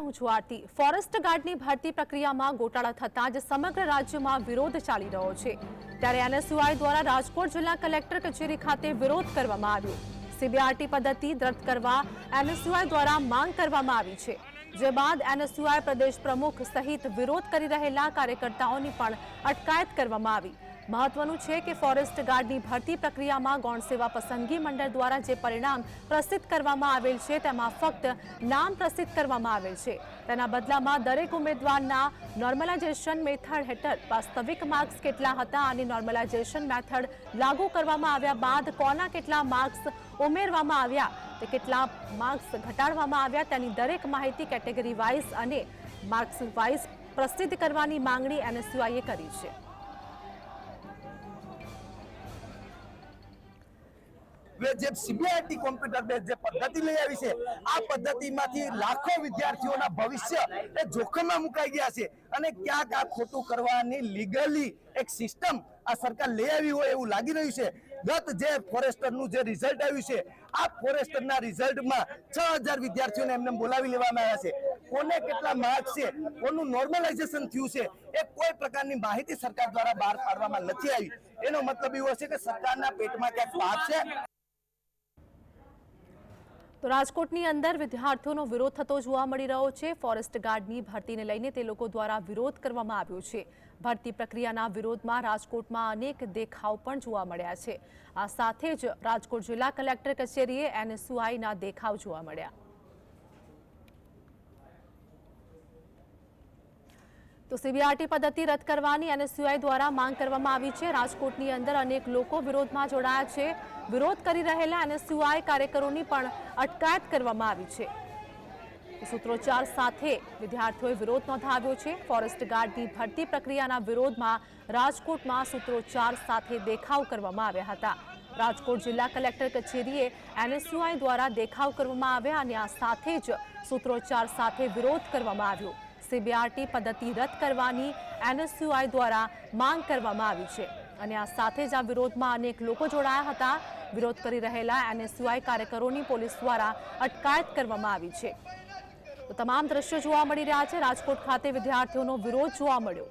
હું છું આરતી। ફોરેસ્ટ ગાર્ડની ભરતી પ્રક્રિયામાં ગોટાળા થતાં જ સમગ્ર રાજ્યમાં વિરોધ ચાલી રહ્યો છે। ત્યારે એનએસયુઆઈ દ્વારા રાજકોટ જિલ્લા કલેક્ટર કચેરી ખાતે વિરોધ કરવામાં આવ્યો। સીબીઆરટી પદ્ધતિ રદ કરવા એનએસયુઆઈ દ્વારા માંગ કરવામાં આવી છે। જે બાદ એનએસયુઆઈ પ્રદેશ પ્રમુખ સહિત વિરોધ કરી રહેલા કાર્યકર્તાઓની પણ અટકાયત કરવામાં આવી। મહત્વનું છે કે ફોરેસ્ટ ગાર્ડની ભરતી પ્રક્રિયામાં ગૌણ સેવા પસંદગી મંડળ દ્વારા જે પરિણામ પ્રસિદ્ધ કરવામાં આવેલ છે તેમાં ફક્ત નામ પ્રસિદ્ધ કરવામાં આવેલ છે। તેના બદલામાં દરેક ઉમેદવારના નોર્મલાઇઝેશન મેથડ હેઠળ વાસ્તવિક માર્ક્સ કેટલા હતા અને નોર્મલાઇઝેશન મેથડ લાગુ કરવામાં આવ્યા બાદ કોના કેટલા માર્ક્સ ઉમેરવામાં આવ્યા તે કેટલા માર્ક્સ ઘટાડવામાં આવ્યા તેની દરેક માહિતી કેટેગરી વાઇઝ અને માર્ક્સ વાઇઝ પ્રસિદ્ધ કરવાની માંગણી એનએસયુઆઈએ કરી છે। सीबीआरटी कॉम्प्यूटर बेस्ड पद्धति लई आवी छे आ पद्धतिमांथी लाखों विद्यार्थीओना भविष्य ए जोखममां मुकाई गया छे अने क्यांक आ खोटुं करवानी लीगली एक सिस्टम आ सरकार लई आवी होय एवुं लागी रह्युं छे। गत जे फॉरेस्टरनुं जे रिजल्ट आव्युं छे आ फॉरेस्टरना रिजल्टमां 6000 विद्यार्थीओने एમને बोलावी लेवामां આવ્યા છે। કોને કેટલા માર્ક્સ છે, કોનું નોર્મલાઇઝેશન થયું છે એ કોઈ પ્રકારની માહિતી સરકાર દ્વારા બહાર પાડવામાં નથી આવી। એનો મતલબ એવો છે કે સરકારના પેટમાં ક્યાંક પાપ છે। तो राजकोटनी अंदर विद्यार्थीओनो विरोध थतो जोवा मळी रह्यो छे। फॉरेस्ट गार्डनी भरतीने लईने ते लोको द्वारा विरोध करवामां आव्यो छे। भरती प्रक्रियाना विरोधमां राजकोटमां अनेक देखाव पण जोवा मळ्या छे। आ साथे ज राजकोट जिल्ला कलेक्टर कचेरीए एनएसयूआईना देखाव जोवा मळ्या। तो सीबीआरटी पद्धति रद करवानी एनएसयूआई द्वारा मांग करवामां आवी छे। राजकोटनी अंदर अनेक लोको विरोधमां जोडाया छे। विरोध करी रहेला एनएसयूआई कार्यकरोनी पण अटकायत करवामां आवी छे। सूत्रोच्चार साथे विद्यार्थीओए विरोध नोंधाव्यो छे। फॉरेस्ट गार्डनी भरती प्रक्रियाना विरोधमां राजकोटमां सूत्रोच्चार साथे देखाव करवामां આવ્યા હતા। राजकोट जिल्ला कलेक्टर कचेरीए एनएसयूआई द्वारा देखाव करवामां આવ્યા અને આ સાથે જ सूत्रोच्चार साथे विरोध करवामां આવ્યો। सीबीआरटी पद्धति रद करवानी एनएसयूआई द्वारा मांग करवामां आवी छे અને આ સાથે જ આ વિરોધમાં અનેક લોકો જોડાયા હતા। વિરોધ કરી રહેલા એનએસયુઆઈ કાર્યકરોની પોલીસ દ્વારા અટકાયત કરવામાં આવી છે। તો તમામ દ્રશ્યો જોવા મળી રહ્યા છે। રાજકોટ ખાતે વિદ્યાર્થીઓનો વિરોધ જોવા મળ્યો।